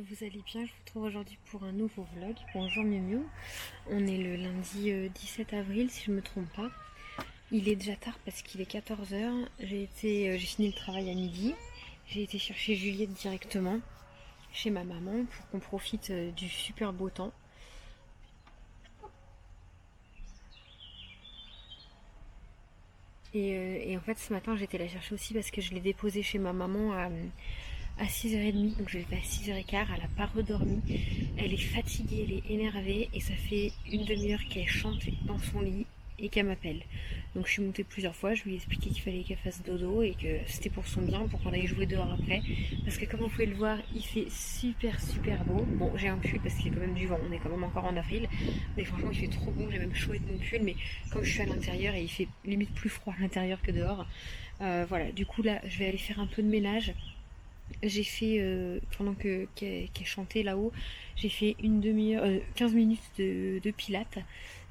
vous allez bien? Je vous retrouve aujourd'hui pour un nouveau vlog. Bonjour Miu Miu. On est le lundi 17 avril si je ne me trompe pas. Il est déjà tard parce qu'il est 14 h. J'ai fini le travail à midi. J'ai été chercher Juliette directement chez ma maman pour qu'on profite du super beau temps. Et en fait ce matin j'étais la chercher aussi parce que je l'ai déposée chez ma maman à 6h30, donc je l'ai fait à 6h15, elle a pas redormi, elle est fatiguée, elle est énervée et ça fait une demi-heure qu'elle chante dans son lit et qu'elle m'appelle. Donc je suis montée plusieurs fois, je lui ai expliqué qu'il fallait qu'elle fasse dodo et que c'était pour son bien, pour qu'on aille jouer dehors après. Parce que comme vous pouvez le voir, il fait super beau. Bon, j'ai un pull parce qu'il y a quand même du vent, on est quand même encore en avril, mais franchement il fait trop bon, j'ai même chaud avec mon pull, mais comme je suis à l'intérieur et il fait limite plus froid à l'intérieur que dehors, voilà, du coup là je vais aller faire un peu de ménage. J'ai fait, pendant qu'elle chantait là-haut, j'ai fait une demi-heure, 15 minutes de pilates.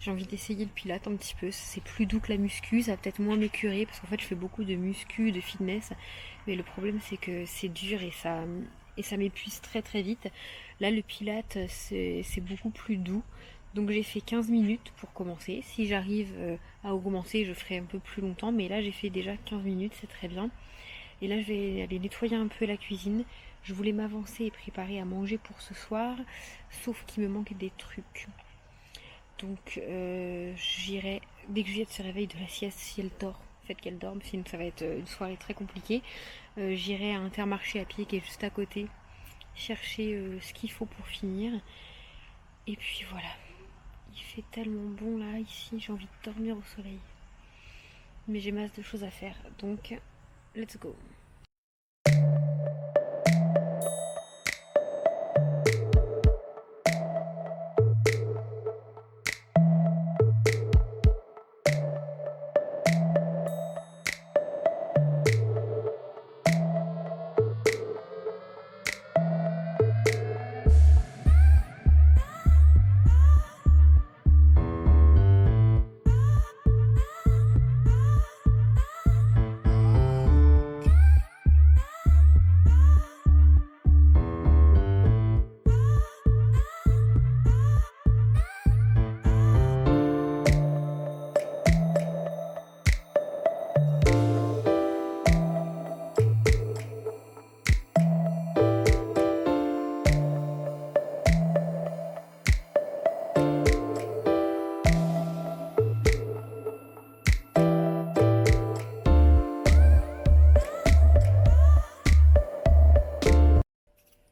J'ai envie d'essayer le pilates un petit peu. C'est plus doux que la muscu, ça va peut-être moins m'écurer parce qu'en fait je fais beaucoup de muscu, de fitness. Mais le problème c'est que c'est dur et ça m'épuise très vite. Là le pilates c'est beaucoup plus doux. Donc j'ai fait 15 minutes pour commencer. Si j'arrive à augmenter, je ferai un peu plus longtemps. Mais là j'ai fait déjà 15 minutes, c'est très bien. Et là, je vais aller nettoyer un peu la cuisine. Je voulais m'avancer et préparer à manger pour ce soir, sauf qu'il me manque des trucs. Donc, j'irai, dès que Juliette se réveille de la sieste, si elle dort, faites qu'elle dorme, sinon ça va être une soirée très compliquée. J'irai à Intermarché à pied qui est juste à côté, chercher ce qu'il faut pour finir. Et puis voilà, il fait tellement bon là, ici, j'ai envie de dormir au soleil. Mais j'ai masse de choses à faire, donc let's go.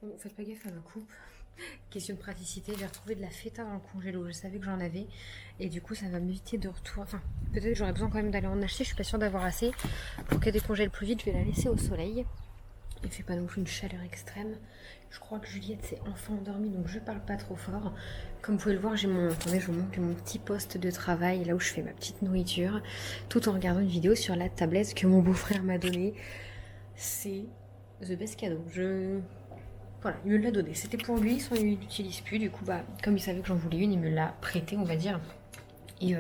Bon, faites pas gaffe à ma coupe. Question de praticité, j'ai retrouvé de la feta dans le congélo. Je savais que j'en avais et du coup ça va m'éviter de retour. Enfin, peut-être que j'aurais besoin quand même d'aller en acheter. Je suis pas sûre d'avoir assez pour qu'elle décongèle plus vite. Je vais la laisser au soleil. Il fait pas non plus une chaleur extrême. Je crois que Juliette s'est enfin endormie, donc je parle pas trop fort. Comme vous pouvez le voir, j'ai mon, attendez, je vous montre mon petit poste de travail là où je fais ma petite nourriture, tout en regardant une vidéo sur la tablette que mon beau-frère m'a donnée. C'est the best cadeau. Voilà, il me l'a donné. C'était pour lui, il l'utilise plus. Du coup, bah, comme il savait que j'en voulais une, il me l'a prêté, on va dire. Et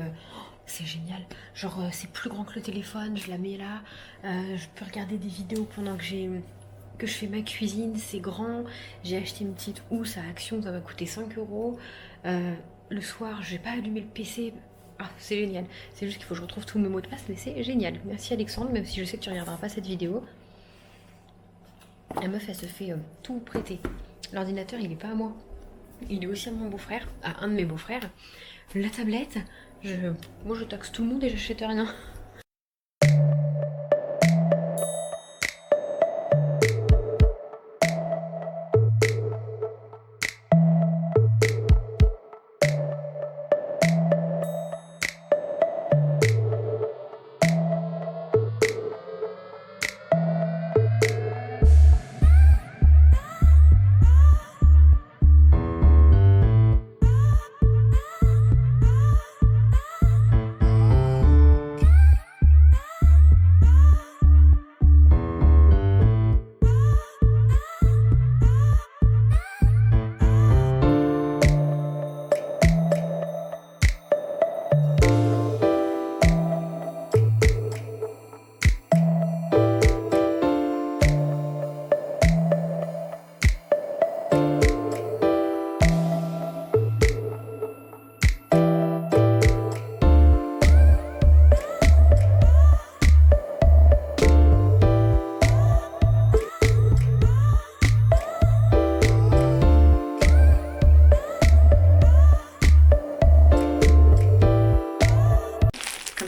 c'est génial. Genre, c'est plus grand que le téléphone. Je la mets là. Je peux regarder des vidéos pendant que je fais ma cuisine. C'est grand. J'ai acheté une petite housse à Action. Ça m'a coûté 5 euros. Le soir, je vais pas allumer le PC. Ah, c'est génial. C'est juste qu'il faut que je retrouve tous mes mots de passe, mais c'est génial. Merci Alexandre, même si je sais que tu regarderas pas cette vidéo. La meuf, elle se fait tout prêter. L'ordinateur, il est pas à moi. Il est aussi à mon beau-frère, à un de mes beaux-frères. La tablette, moi je taxe tout le monde et j'achète rien.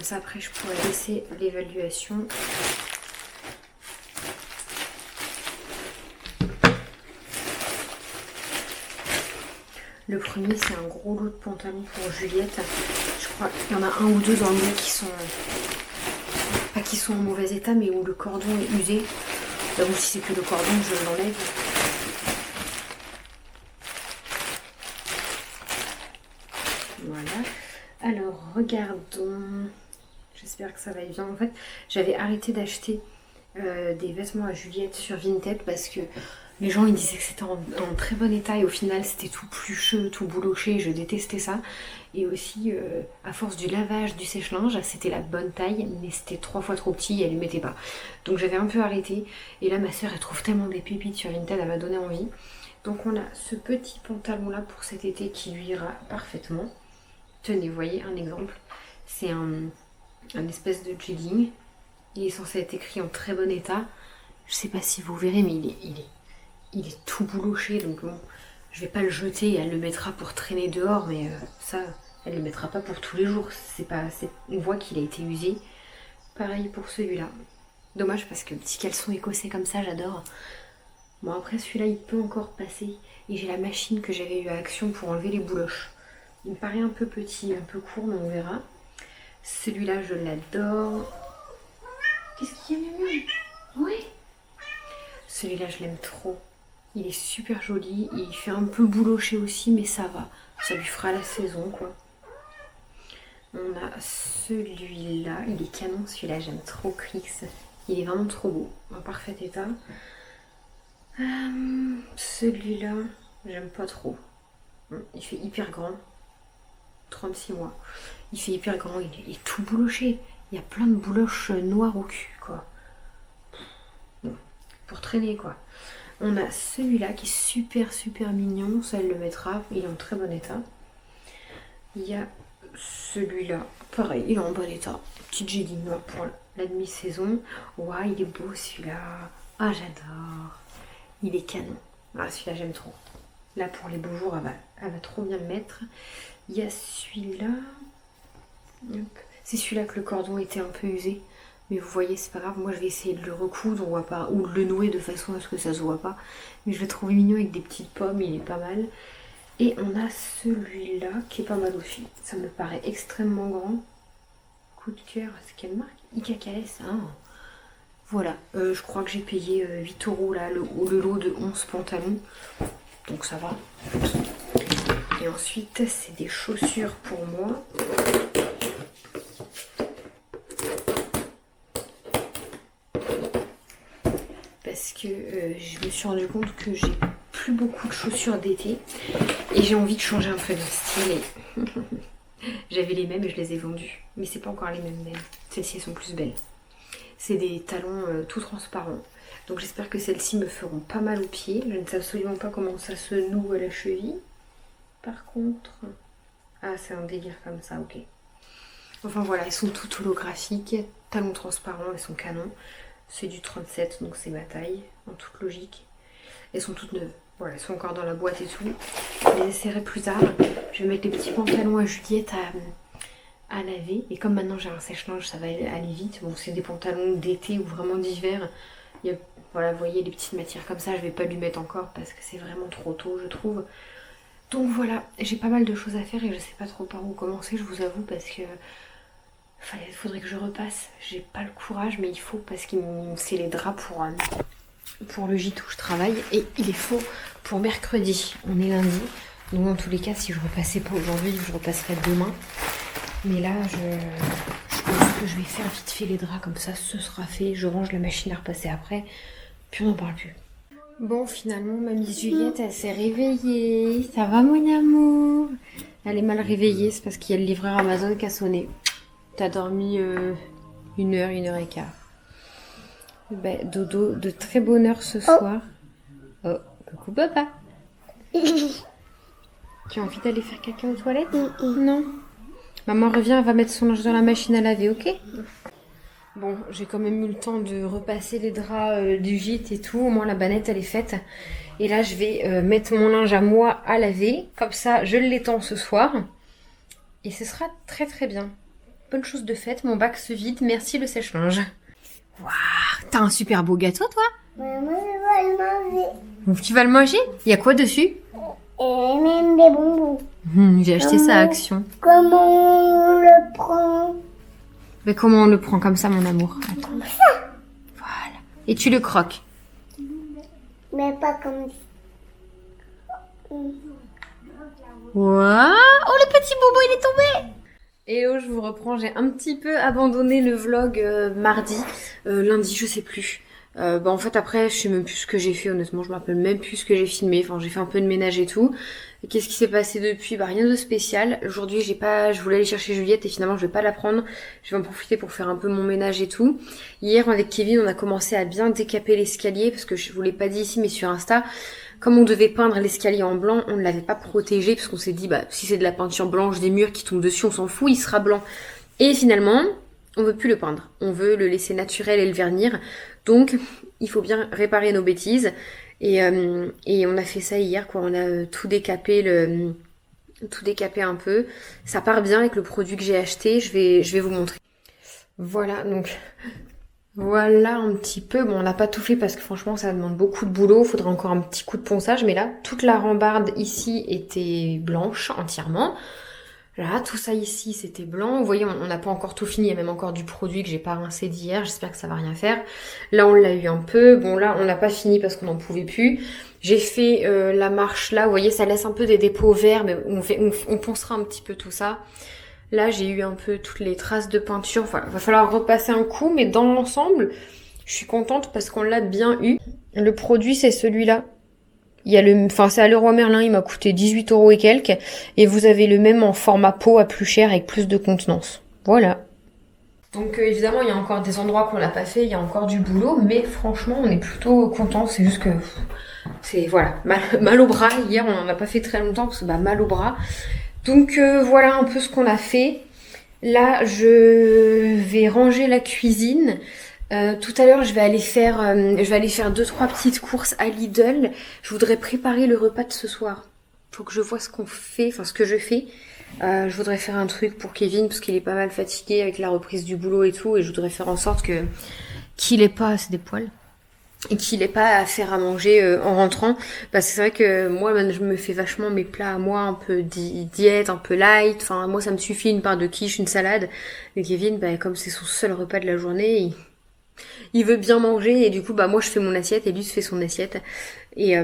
ça après je pourrais laisser l'évaluation. Le premier c'est un gros lot de pantalons pour Juliette. Je crois qu'il y en a un ou deux dans le lot qui sont pas qui sont en mauvais état mais où le cordon est usé. Donc si c'est que le cordon je l'enlève. Voilà. Alors regardons. J'espère que ça va bien. En fait j'avais arrêté d'acheter des vêtements à Juliette sur Vinted parce que les gens ils disaient que c'était en très bon état et au final c'était tout plucheux, tout bouloché, je détestais ça. Et aussi à force du lavage, du sèche-linge, c'était la bonne taille mais c'était 3 fois trop petit et elle ne mettait pas. Donc j'avais un peu arrêté et là ma soeur elle trouve tellement des pépites sur Vinted, elle m'a donné envie. Donc on a ce petit pantalon là pour cet été qui lui ira parfaitement. Tenez, vous voyez un exemple, c'est un espèce de jegging. Il est censé être écrit en très bon état. Je sais pas si vous verrez mais il est tout bouloché donc bon, je vais pas le jeter, elle le mettra pour traîner dehors mais ça, elle le mettra pas pour tous les jours. On voit qu'il a été usé. Pareil pour celui-là. Dommage parce que petit caleçon écossais comme ça, j'adore. Bon après celui-là il peut encore passer et j'ai la machine que j'avais eu à Action pour enlever les bouloches. Il me paraît un peu petit, un peu court mais on verra. Celui-là je l'adore. Qu'est-ce qu'il y a Miu? Ouais. Celui-là je l'aime trop. Il est super joli, il fait un peu bouloché aussi mais ça va. Ça lui fera la saison quoi. On a celui-là, il est canon celui-là, j'aime trop Crix. Il est vraiment trop beau, en parfait état. Celui-là, j'aime pas trop. Il fait hyper grand. 36 mois. Il fait hyper grand, il est tout bouloché. Il y a plein de bouloches noires au cul quoi. Bon, pour traîner quoi. On a celui-là qui est super mignon, ça elle le mettra, il est en très bon état. Il y a celui-là, pareil, il est en bon état. Petit jegging noir pour la demi-saison. Ouah, il est beau celui-là. Ah, j'adore. Il est canon. Ah, celui-là j'aime trop. Là pour les beaux jours, elle va trop bien me mettre. Il y a celui-là. C'est celui-là que le cordon était un peu usé. Mais vous voyez, c'est pas grave, moi je vais essayer de le recoudre ou de le nouer de façon à ce que ça se voit pas. Mais je l'ai trouvé mignon avec des petites pommes, il est pas mal. Et on a celui-là qui est pas mal aussi. Ça me paraît extrêmement grand. Coup de cœur, c'est quelle marque? IKKS, hein. Voilà, je crois que j'ai payé 8 € là, le lot de 11 pantalons. Donc ça va. Et ensuite, c'est des chaussures pour moi. Parce que je me suis rendu compte que j'ai plus beaucoup de chaussures d'été et j'ai envie de changer un peu de style. J'avais les mêmes et je les ai vendues, mais c'est pas encore les mêmes. Celles-ci sont plus belles. C'est des talons tout transparents. Donc j'espère que celles-ci me feront pas mal aux pieds. Je ne sais absolument pas comment ça se noue à la cheville. Par contre... Ah, c'est un délire comme ça, ok. Enfin voilà, elles sont toutes holographiques. Talons transparents, elles sont canons. C'est du 37, donc c'est ma taille, en toute logique. Elles sont toutes neuves. Voilà, elles sont encore dans la boîte et tout. Je les essaierai plus tard. Je vais mettre les petits pantalons à Juliette à laver. Et comme maintenant j'ai un sèche-linge, ça va aller vite. Bon, c'est des pantalons d'été ou vraiment d'hiver. Voilà, vous voyez les petites matières comme ça, je vais pas lui mettre encore parce que c'est vraiment trop tôt, je trouve. Donc voilà, j'ai pas mal de choses à faire et je sais pas trop par où commencer, je vous avoue, parce que faudrait que je repasse. J'ai pas le courage, mais il faut parce que c'est les draps pour le gîte où je travaille et il est faux pour mercredi. On est lundi, donc dans tous les cas, si je repassais pas aujourd'hui, je repasserai demain. Mais là, je pense que je vais faire vite fait les draps comme ça, ce sera fait. Je range la machine à repasser après, puis on n'en parle plus. Bon, finalement, mamie Juliette, elle s'est réveillée. Ça va, mon amour? Elle est mal réveillée, c'est parce qu'il y a le livreur Amazon qui a sonné. T'as dormi 1 heure et quart. Ben, dodo de très bonne heure ce soir. Oh, coucou papa. Tu as envie d'aller faire caca aux toilettes? Non. Maman revient, elle va mettre son linge dans la machine à laver, ok? Bon, j'ai quand même eu le temps de repasser les draps du gîte et tout. Au moins la bannette elle est faite. Et là je vais mettre mon linge à moi à laver. Comme ça je l'étends ce soir. Et ce sera très très bien. bonne chose de faite, mon bac se vide, merci le sèche-linge. Waouh, t'as un super beau gâteau toi? Maman, je vais le manger. Tu vas le manger? Il y a quoi dessus? Et même des bonbons. J'ai acheté ça à Action. Comment on le prend? Mais comment on le prend comme ça, mon amour? Attends. Comme ça. Voilà. Et tu le croques. Mais pas comme ça. Waouh! Oh, le petit bobo, il est tombé! Hello, je vous reprends. J'ai un petit peu abandonné le vlog mardi. Lundi, je sais plus. En fait, après, je sais même plus ce que j'ai fait, honnêtement. Je me rappelle même plus ce que j'ai filmé. Enfin, j'ai fait un peu de ménage et tout. Et qu'est-ce qui s'est passé depuis? Rien de spécial. Aujourd'hui, je voulais aller chercher Juliette et finalement, je vais pas la prendre. Je vais en profiter pour faire un peu mon ménage et tout. Hier, avec Kevin, on a commencé à bien décaper l'escalier parce que je vous l'ai pas dit ici, mais sur Insta, comme on devait peindre l'escalier en blanc, on ne l'avait pas protégé parce qu'on s'est dit, si c'est de la peinture blanche, des murs qui tombent dessus, on s'en fout, il sera blanc. Et finalement, on veut plus le peindre. On veut le laisser naturel et le vernir. Donc, il faut bien réparer nos bêtises. Et on a fait ça hier, quoi. On a tout décapé un peu. Ça part bien avec le produit que j'ai acheté. Je vais vous montrer. Voilà, donc voilà un petit peu. Bon, on n'a pas tout fait parce que franchement, ça demande beaucoup de boulot. Il faudrait encore un petit coup de ponçage. Mais là, toute la rambarde ici était blanche entièrement. Là, tout ça ici, c'était blanc. Vous voyez, on n'a pas encore tout fini. Il y a même encore du produit que j'ai pas rincé d'hier. J'espère que ça va rien faire. Là, on l'a eu un peu. Bon, là, on n'a pas fini parce qu'on n'en pouvait plus. J'ai fait la marche là. Vous voyez, ça laisse un peu des dépôts verts, mais on poncera un petit peu tout ça. Là, j'ai eu un peu toutes les traces de peinture. Enfin, il va falloir repasser un coup, mais dans l'ensemble, je suis contente parce qu'on l'a bien eu. Le produit, c'est celui-là. C'est à Leroy Merlin, il m'a coûté 18 € et quelques. Et vous avez le même en format pot à plus cher avec plus de contenance. Voilà. Donc évidemment, il y a encore des endroits qu'on n'a pas fait, il y a encore du boulot, mais franchement, on est plutôt content. C'est juste que c'est voilà, mal au bras. Hier, on n'en a pas fait très longtemps parce que mal au bras. Donc voilà un peu ce qu'on a fait. Là, je vais ranger la cuisine. Tout à l'heure, je vais aller faire 2-3 petites courses à Lidl. Je voudrais préparer le repas de ce soir. Faut que je vois ce qu'on fait, enfin ce que je fais. Je voudrais faire un truc pour Kevin parce qu'il est pas mal fatigué avec la reprise du boulot et tout, et je voudrais faire en sorte qu'il ait pas, c'est des poils, et qu'il ait pas à faire à manger en rentrant. Parce que c'est vrai que moi, je me fais vachement mes plats à moi, un peu diète, un peu light. Enfin, moi, ça me suffit une part de quiche, une salade. Et Kevin, comme c'est son seul repas de la journée, il veut bien manger et du coup moi je fais mon assiette et lui se fait son assiette et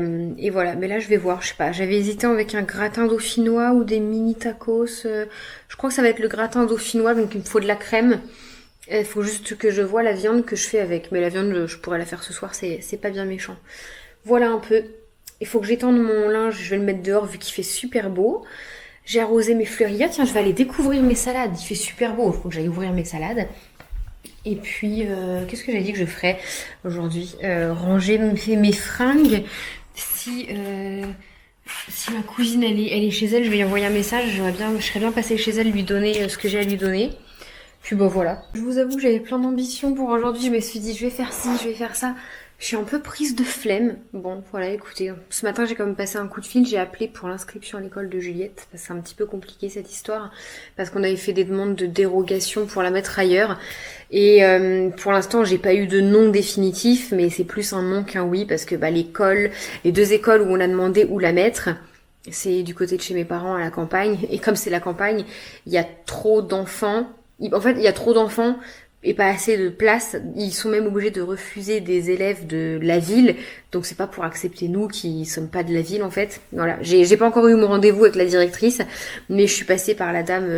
voilà. Mais là je vais voir, je sais pas, j'avais hésité avec un gratin dauphinois ou des mini tacos. Je crois que ça va être le gratin dauphinois, donc il me faut de la crème. Il faut juste que je vois la viande que je fais avec, mais la viande je pourrais la faire ce soir, c'est pas bien méchant. Voilà un peu. Il faut que j'étende mon linge, je vais le mettre dehors vu qu'il fait super beau. J'ai arrosé mes fleurillas, tiens je vais aller découvrir mes salades, il fait super beau, il faut que j'aille ouvrir mes salades. Et puis, qu'est-ce que j'ai dit que je ferais aujourd'hui? Ranger mes fringues. Si ma cousine elle est chez elle, je vais lui envoyer un message. Je serais bien passée chez elle lui donner ce que j'ai à lui donner. Puis voilà. Je vous avoue que j'avais plein d'ambitions pour aujourd'hui. Je me suis dit je vais faire ci, je vais faire ça. Je suis un peu prise de flemme. Bon, voilà, écoutez. Ce matin, j'ai quand même passé un coup de fil. J'ai appelé pour l'inscription à l'école de Juliette. C'est un petit peu compliqué cette histoire. Parce qu'on avait fait des demandes de dérogation pour la mettre ailleurs. Et pour l'instant, j'ai pas eu de nom définitif. Mais c'est plus un non qu'un oui. Parce que les 2 écoles où on a demandé où la mettre, c'est du côté de chez mes parents à la campagne. Et comme c'est la campagne, il y a trop d'enfants. En fait, il y a trop d'enfants et pas assez de place. Ils sont même obligés de refuser des élèves de la ville. Donc c'est pas pour accepter nous qui sommes pas de la ville en fait. Voilà, j'ai pas encore eu mon rendez-vous avec la directrice, mais je suis passée par la dame,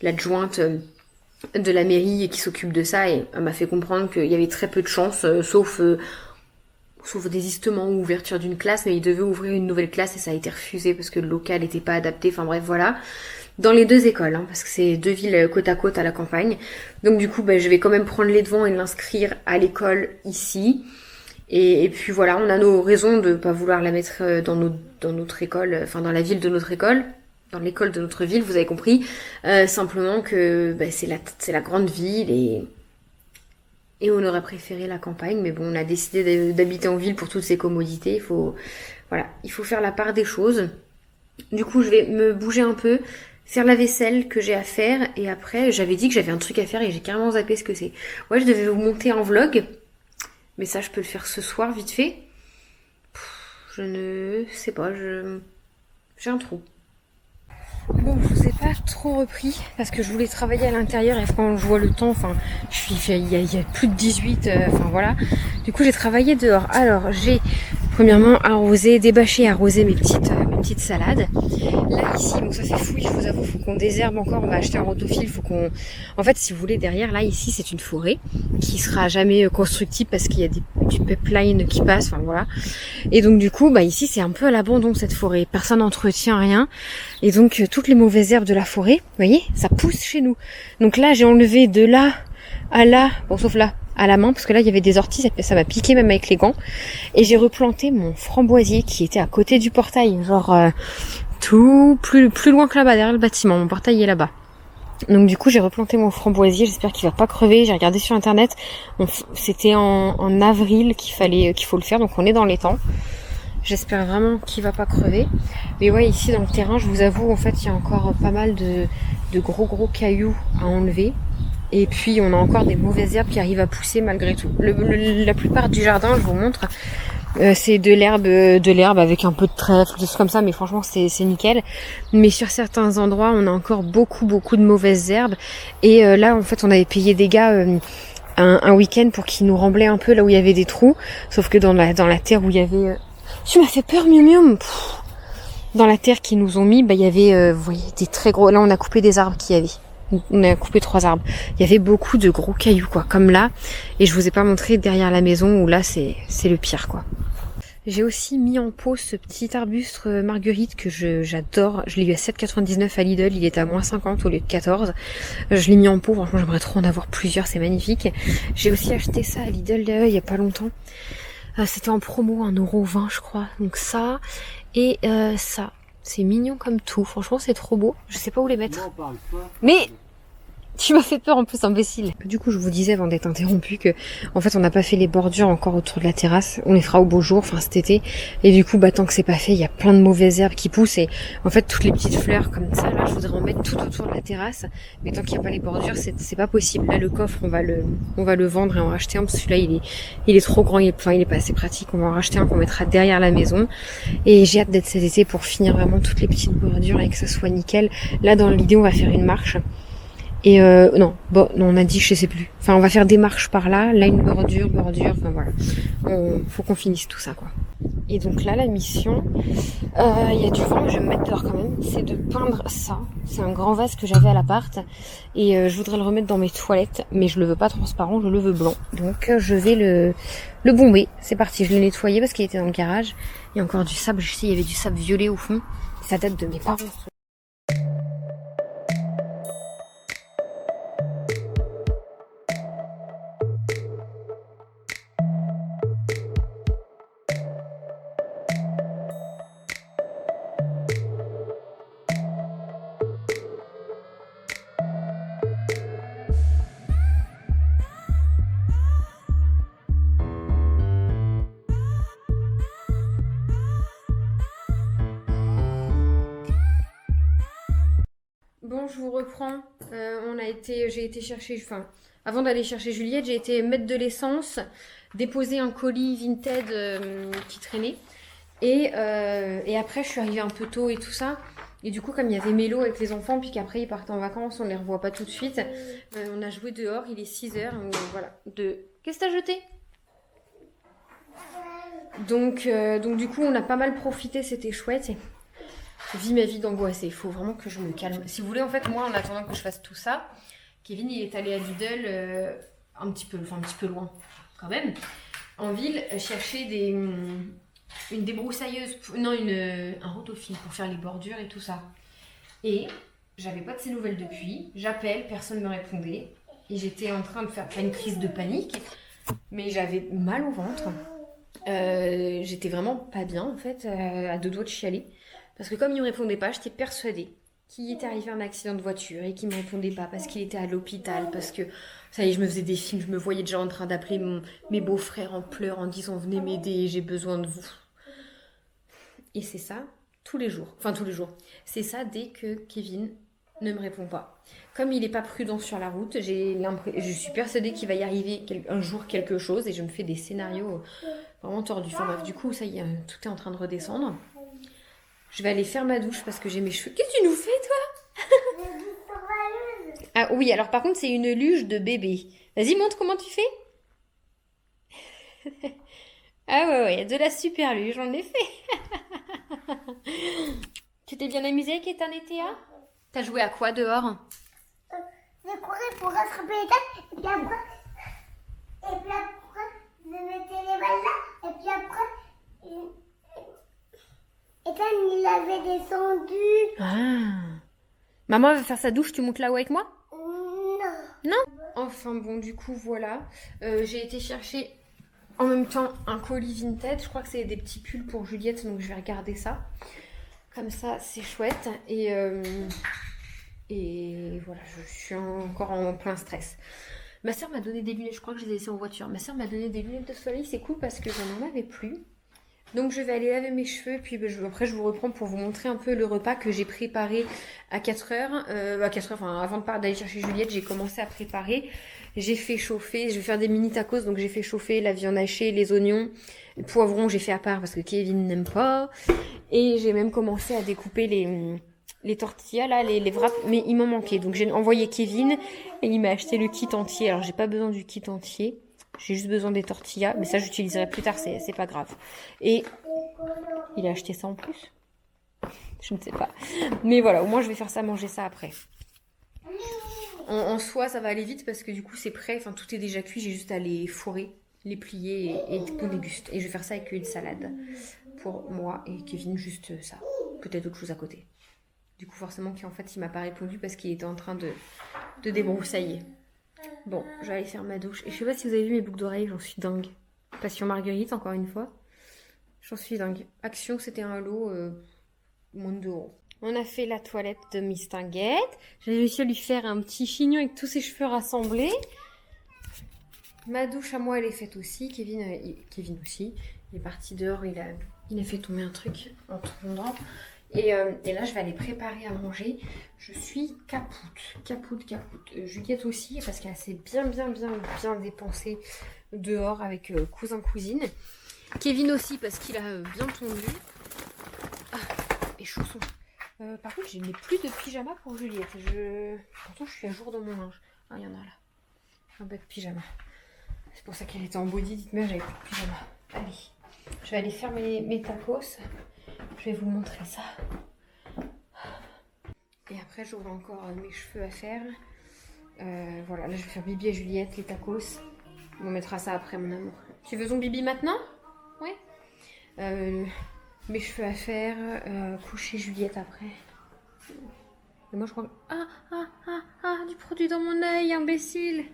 l'adjointe de la mairie qui s'occupe de ça, et elle m'a fait comprendre qu'il y avait très peu de chance, sauf désistement ou ouverture d'une classe, mais ils devaient ouvrir une nouvelle classe et ça a été refusé parce que le local n'était pas adapté. Enfin bref, voilà. Dans les 2 écoles, parce que c'est 2 villes côte à côte à la campagne. Donc du coup, je vais quand même prendre les devants et l'inscrire à l'école ici. Et puis voilà, on a nos raisons de pas vouloir la mettre dans notre école, enfin dans la ville de notre école, dans l'école de notre ville, vous avez compris. Simplement que c'est la grande ville et on aurait préféré la campagne. Mais bon, on a décidé d'habiter en ville pour toutes ces commodités. Il faut faire la part des choses. Du coup, je vais me bouger un peu. faire la vaisselle que j'ai à faire. Et après, j'avais dit que j'avais un truc à faire et j'ai carrément zappé ce que c'est. Ouais, je devais vous monter en vlog. Mais ça, je peux le faire ce soir, vite fait. Je ne sais pas, j'ai un trou. Bon, je vous ai pas trop repris parce que je voulais travailler à l'intérieur et quand je vois le temps, enfin, il y a plus de 18, enfin voilà. Du coup, j'ai travaillé dehors. Alors, j'ai premièrement arrosé, débâché, arrosé mes petites salades. Là, ici, bon, ça fait fouille, je vous avoue, faut qu'on désherbe encore. On va acheter un rotophile, faut qu'on... En fait, si vous voulez, derrière, là, ici, c'est une forêt qui sera jamais constructible parce qu'il y a du pipeline qui passe, enfin voilà. Et donc, du coup, bah ici, c'est un peu à l'abandon, cette forêt. Personne n'entretient rien. Et donc, toutes les mauvaises herbes de la forêt, vous voyez, ça pousse chez nous. Donc là, j'ai enlevé de là à là, bon, sauf là, à la main, parce que là, il y avait des orties, ça m'a piqué même avec les gants. Et j'ai replanté mon framboisier qui était à côté du portail, genre tout plus loin que là-bas, derrière le bâtiment. Mon portail est là-bas. Donc du coup, j'ai replanté mon framboisier, j'espère qu'il va pas crever. J'ai regardé sur internet, c'était en avril qu'il faut le faire, donc on est dans les temps. J'espère vraiment qu'il va pas crever. Mais ouais, ici dans le terrain, je vous avoue, en fait, il y a encore pas mal de gros cailloux à enlever. Et puis, on a encore des mauvaises herbes qui arrivent à pousser malgré tout. La plupart du jardin, je vous montre, c'est de l'herbe avec un peu de trèfle, des choses comme ça, mais franchement, c'est nickel. Mais sur certains endroits, on a encore beaucoup de mauvaises herbes. Et là, en fait, on avait payé des gars... un week-end pour qu'ils nous remblaient un peu là où il y avait des trous. Sauf que dans la terre où il y avait... Tu m'as fait peur, Miu Miu. Dans la terre qu'ils nous ont mis, bah il y avait, vous voyez, des très gros. Là, on a coupé des arbres qu'il y avait. On a coupé 3 arbres. Il y avait beaucoup de gros cailloux, quoi, comme là. Et je vous ai pas montré derrière la maison où là, c'est le pire, quoi. J'ai aussi mis en pot ce petit arbuste marguerite que j'adore. Je l'ai eu à 7,99 à Lidl. Il est à moins 50 au lieu de 14. Je l'ai mis en pot. Franchement, j'aimerais trop en avoir plusieurs. C'est magnifique. J'ai aussi acheté ça à Lidl il y a pas longtemps. C'était en promo, 1,20 € je crois. Donc ça et ça. C'est mignon comme tout. Franchement, c'est trop beau. Je sais pas où les mettre. Mais tu m'as fait peur en plus, imbécile. Du coup, je vous disais avant d'être interrompu que, en fait, on n'a pas fait les bordures encore autour de la terrasse. On les fera au beau jour, enfin cet été. Et du coup, bah tant que c'est pas fait, il y a plein de mauvaises herbes qui poussent. Et en fait, toutes les petites fleurs comme ça, là, je voudrais en mettre tout autour de la terrasse. Mais tant qu'il n'y a pas les bordures, c'est pas possible. Là, le coffre, on va le vendre et en racheter un parce que celui-là, il est trop grand, il est pas assez pratique. On va en racheter un qu'on mettra derrière la maison. Et j'ai hâte d'être cet été pour finir vraiment toutes les petites bordures et que ça soit nickel. Là, dans l'idée, on va faire une marche. Et non, on a dit, je sais plus. Enfin, on va faire des marches par là, une bordure, enfin voilà. Faut qu'on finisse tout ça, quoi. Et donc là, la mission, il y a du vent, je vais me mettre dehors quand même, c'est de peindre ça. C'est un grand vase que j'avais à l'appart et je voudrais le remettre dans mes toilettes, mais je le veux pas transparent, je le veux blanc. Donc je vais le bomber. C'est parti, je l'ai nettoyé parce qu'il était dans le garage. Il y a encore du sable, je sais, il y avait du sable violet au fond. Ça date de mes parents. Bon, je vous reprends. J'ai été chercher, enfin, avant d'aller chercher Juliette, j'ai été mettre de l'essence, déposer un colis Vinted qui traînait. Et après, je suis arrivée un peu tôt et tout ça. Et du coup, comme il y avait Mélo avec les enfants, puis qu'après ils partent en vacances, on les revoit pas tout de suite. On a joué dehors, il est 6h. Voilà. Qu'est-ce que t'as jeté ? Donc du coup, on a pas mal profité, c'était chouette. Je vis ma vie d'angoissée, il faut vraiment que je me calme. Si vous voulez, en fait, moi, en attendant que je fasse tout ça, Kevin, il est allé à Lidl, un petit peu loin, quand même, en ville, chercher une débroussailleuse, un rotophile pour faire les bordures et tout ça. Et j'avais pas de ses nouvelles depuis, j'appelle, personne ne me répondait, et j'étais en train de faire, pas une crise de panique, mais j'avais mal au ventre. J'étais vraiment pas bien, en fait, à 2 doigts de chialer. Parce que comme il me répondait pas, j'étais persuadée qu'il était arrivé un accident de voiture et qu'il me répondait pas parce qu'il était à l'hôpital, parce que ça y est, je me faisais des films, je me voyais déjà en train d'appeler mes beaux-frères en pleurs en disant venez m'aider, j'ai besoin de vous. Et c'est ça tous les jours, c'est ça dès que Kevin ne me répond pas. Comme il n'est pas prudent sur la route, je suis persuadée qu'il va y arriver un jour quelque chose et je me fais des scénarios vraiment tordus. Enfin bref, du coup, ça y est, tout est en train de redescendre. Je vais aller faire ma douche parce que j'ai mes cheveux. Qu'est-ce que tu nous fais, toi? Ah oui, alors par contre, c'est une luge de bébé. Vas-y, montre comment tu fais. Ah ouais, de la super luge, j'en ai fait. Tu t'es bien amusée avec Ethan et Théa? T'as joué à quoi dehors? Je courais pour rattraper les tables, et puis après, je mettais les balles là, et puis après, Ethan, il avait descendu. Ah. Maman va faire sa douche, tu montes là-haut avec moi? Non. Non? Enfin bon, du coup, voilà. J'ai été chercher en même temps un colis Vinted. Je crois que c'est des petits pulls pour Juliette, donc je vais regarder ça. Comme ça, c'est chouette. Et voilà, je suis encore en plein stress. Ma soeur m'a donné des lunettes, je crois que je les ai laissées en voiture. Ma soeur m'a donné des lunettes de soleil, c'est cool parce que j'en avais plus. Donc je vais aller laver mes cheveux, puis après je vous reprends pour vous montrer un peu le repas que j'ai préparé à 4h. À 4h, enfin avant d'aller chercher Juliette, j'ai commencé à préparer. J'ai fait chauffer, je vais faire des mini tacos, donc j'ai fait chauffer la viande hachée, les oignons, le poivron j'ai fait à part parce que Kevin n'aime pas. Et j'ai même commencé à découper les tortillas là, les wraps, mais il m'en manquait. Donc j'ai envoyé Kevin et il m'a acheté le kit entier. Alors j'ai pas besoin du kit entier. J'ai juste besoin des tortillas, mais ça j'utiliserai plus tard, c'est pas grave. Et il a acheté ça en plus? Je ne sais pas. Mais voilà, au moins je vais faire ça, manger ça après. En soi, ça va aller vite parce que du coup c'est prêt, enfin tout est déjà cuit, j'ai juste à les fourrer, les plier et qu'on déguste. Et je vais faire ça avec une salade pour moi et Kevin, juste ça. Peut-être autre chose à côté. Du coup forcément en fait il m'a pas répondu parce qu'il était en train de débroussailler. Bon, je vais aller faire ma douche. Et je sais pas si vous avez vu mes boucles d'oreilles, j'en suis dingue. Passion Marguerite, encore une fois. J'en suis dingue. Action, c'était un lot, moins de 2 €. On a fait la toilette de Miss Tinguette. J'ai réussi à lui faire un petit chignon avec tous ses cheveux rassemblés. Ma douche à moi, elle est faite aussi. Kevin aussi. Il est parti dehors, il a fait tomber un truc en tombant. Et là, je vais aller préparer à manger. Je suis capoute. Juliette aussi, parce qu'elle s'est bien dépensée dehors avec cousin-cousine. Kevin aussi, parce qu'il a bien tondu. Ah, et chaussons. Par contre, je n'ai plus de pyjama pour Juliette. Pourtant, je suis à jour dans mon linge. Ah, il y en a là. Un bête pyjama. C'est pour ça qu'elle était en body. Dites-moi, j'avais plus de pyjama. Allez, je vais aller faire mes tacos. Je vais vous montrer ça. Et après, j'aurai encore mes cheveux à faire. Voilà, là, je vais faire Bibi et Juliette, les tacos. On mettra ça après, mon amour. Tu veux ton Bibi maintenant? Oui. Mes cheveux à faire. Coucher Juliette après. Et moi, je crois... Ah, du produit dans mon œil, imbécile.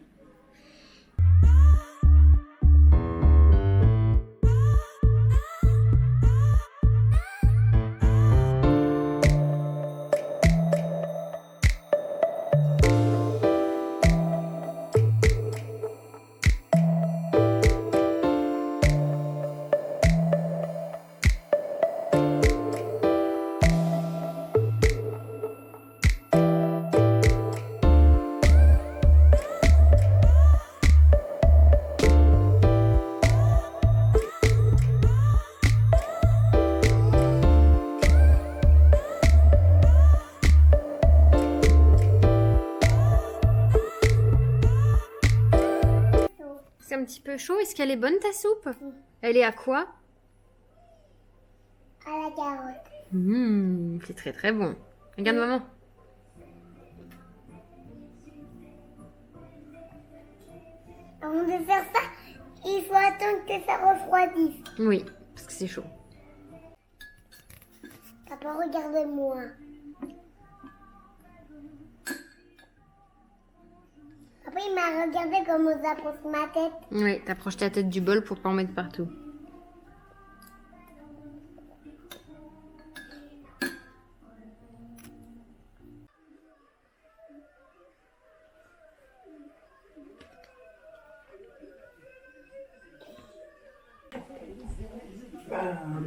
C'est un petit peu chaud. Est-ce qu'elle est bonne ta soupe? Elle est à quoi? À la carotte. C'est très bon. Regarde maman. Avant de faire ça, il faut attendre que ça refroidisse. Oui, parce que c'est chaud. Papa, regarde-moi. Papa, il m'a regardé comme j'approche ma tête. Oui, t'approches ta tête du bol pour pas en mettre partout.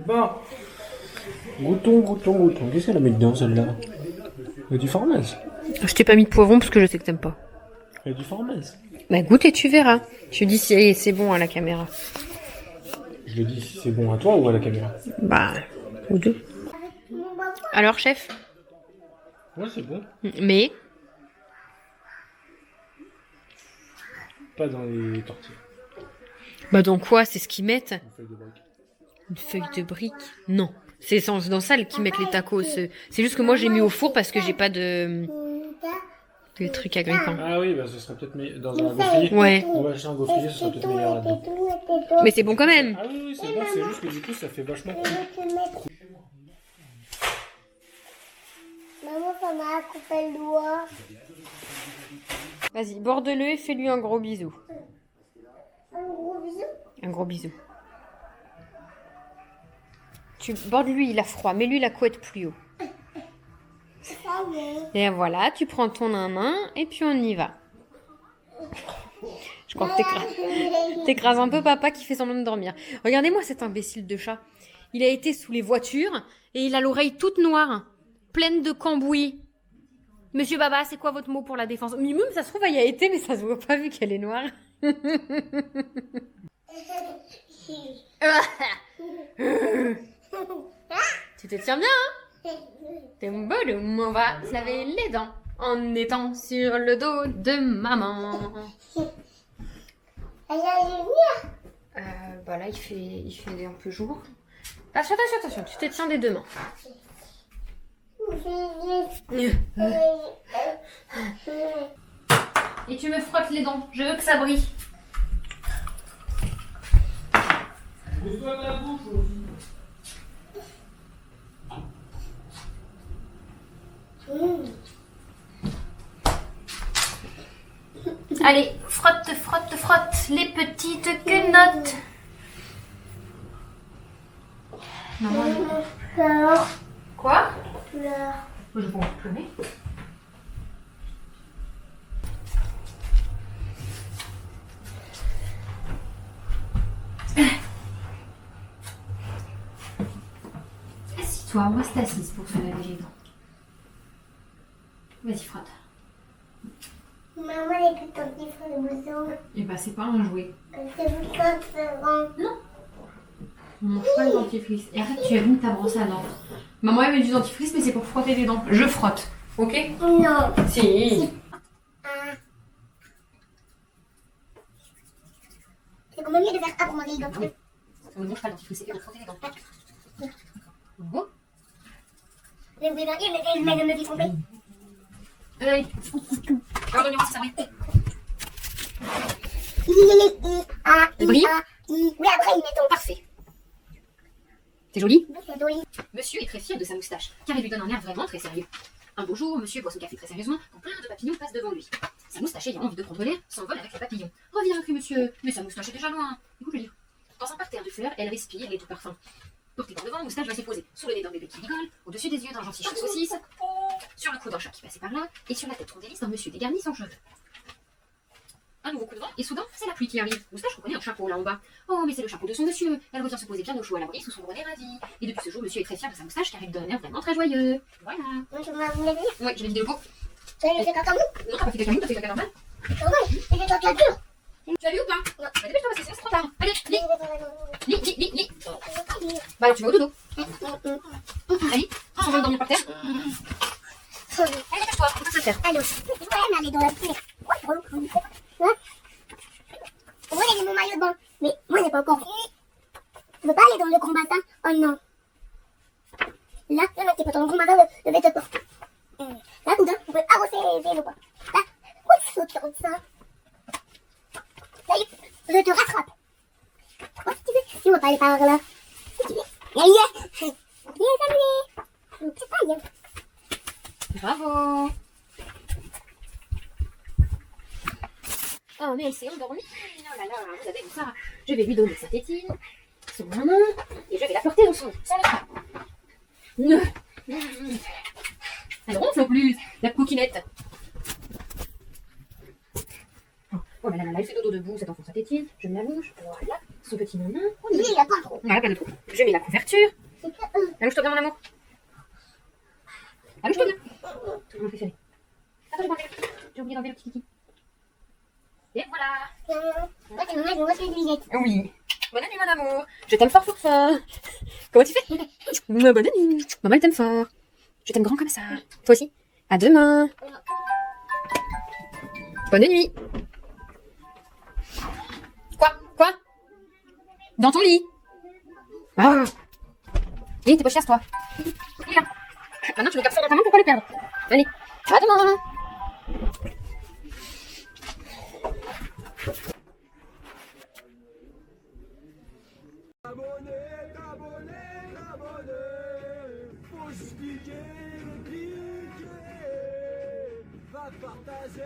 Bon. Goûtons. Qu'est-ce qu'elle a mis dedans, celle-là? Du fromage. Je t'ai pas mis de poivron parce que je sais que t'aimes pas. Il y a du fromage. Bah goûte et tu verras. Je dis si c'est bon à la caméra. Je le dis si c'est bon à toi ou à la caméra. Bah, ou deux. Alors chef? Ouais, c'est bon. Mais Pas dans les tortillas. bah dans quoi? C'est ce qu'ils mettent? Une feuille de brique. Une feuille de brique? Non. C'est dans ça qu'ils mettent les tacos. C'est juste que moi j'ai mis au four parce que j'ai pas de trucs agrippants. Ah oui, bah ce serait peut-être dans un gaufrier. Ouais. On va acheter un gaufrier, ce sera peut-être meilleur là-dedans. Mais c'est bon quand même. Ah oui, c'est bon, c'est juste que du coup ça fait vachement cool. Maman, ça m'a coupé le doigt. Vas-y, borde-le et fais-lui un gros bisou. Un gros bisou. Un gros bisou. Tu bordes-lui, il a froid. Mets-lui la couette plus haut. Ça y est. Et voilà, tu prends ton nain et puis on y va. Je crois que t'écrases un peu papa qui fait semblant de dormir. Regardez-moi cet imbécile de chat. Il a été sous les voitures et il a l'oreille toute noire, pleine de cambouis. Monsieur Baba, c'est quoi votre mot pour la défense? Mimoum, ça se trouve, elle y a été, mais ça se voit pas vu qu'elle est noire. Tu te tiens bien, hein? T'es beau, on va se laver les dents en étant sur le dos de maman. Elle a venir. Bah là, il fait un peu jour. Attention, tu te tiens des deux mains. Et tu me frottes les dents, je veux que ça brille. Allez, frotte les petites quenottes. Maman, Pleure. quoi? Pleure. Je vais pas pleurer. Assis-toi, on reste assise pour se laver les dents. Vas-y, frotte. Maman, elle est ton petit frère bouson. Et bah, c'est pas un jouet. C'est vous quand c'est grand. Non. On mange pas le dentifrice. Et arrête, tu as mis ta brosse à dents. Maman, elle met du dentifrice, mais c'est pour frotter les dents. Je frotte. Ok? Non. Si. Ah. C'est quand même mieux de faire ça pour manger les dents. On ne mange pas le dentifrice, c'est pour frotter les dents. Oh. Mais vous voulez dire, mais elle me dit complet. Allez. Pardon, il ça brille. Il brille? Oui, après, il met ton Parfait. C'est joli? C'est joli. Monsieur est très fier de sa moustache, car il lui donne un air vraiment très sérieux. Un beau jour, monsieur boit son café très sérieusement quand plein de papillons passent devant lui. Sa moustache ayant envie de prendre l'air, s'envole avec les papillons. Reviens, crie monsieur, mais sa moustache est déjà loin. Écoute le livre. Dans un parterre de fleurs, elle respire les doux parfums. Portée par devant, moustache va se poser sur le nez d'un bébé qui rigole, au-dessus des yeux d'un gentil chat saucisse, sur le cou d'un chat qui passait par là, et sur la tête trop délice d'un monsieur dégarni sans cheveux. Un nouveau coup de vent, et soudain, c'est la pluie qui arrive. Moustache reconnaît un chapeau là en bas. Oh, mais c'est le chapeau de son monsieur. Elle revient se poser bien au chaud à l'abri sous son bonnet ravi. Et depuis ce jour, monsieur est très fier de sa moustache car il donne un air vraiment très joyeux. Voilà. Moi, je vais vous le dire. Ouais, je vais vider le pot. Tu as fait caca mou? Non, t'as pas fait caca mou, t'as fait caca normal. Ouais, j'ai fait caca dur. Tu as lu ou pas? Non. Bah dépêche-toi parce que sinon c'est trop tard. Allez, lis. Allez. Bah alors tu vas au dodo. Allez, on va dormir par terre. Allez, dépêche-toi, on va se faire. Allô. Ouais, mais elle est dans la pluie. Ouais. Moi, il est mon maillot de bain. Mais moi, j'ai pas encore fini. Tu veux pas aller dans le grand bassin? Oh non. Là, t'es pas dans le grand bassin de vêtements. Là, soudain, on peut arroser les vélos. Là, où tu sautes ça? Là, je te rattrape. Oh, si tu veux. Tu vas pas aller par là. Si tu veux. Salut. Salut. Bravo. Oh mais elle s'est endormie. Oh là là, vous avez vu ça? Je vais lui donner sa tétine, son maman, et je vais la porter dans son lit, sans le bras. Elle ronfle en plus, la coquinette. Oh là là, elle fait dodo debout, cette enfant sa tétine. Je mets la bouche, voilà, son petit nanan. Il y a pas trop. Voilà, pas de trop. Je mets la couverture. Allonge-toi bien mon amour. Allonge-toi bien. Tout le monde fait. Attends, j'ai oublié d'enlever le petit kiki. Et voilà. Moi, c'est maman, je me vois sur les lunettes. Oui. Bonne nuit, mon amour. Je t'aime fort, fort, fort. Comment tu fais? Bonne nuit. Maman, elle t'aime fort. Je t'aime grand comme ça. Toi aussi. À demain. Bonne nuit. Quoi? Dans ton lit. Ah. T'es pas chiasse, toi. Viens. Maintenant, tu le captes dans ta main pour pas le perdre. Allez. À demain. Faut juste cliquer, va partager.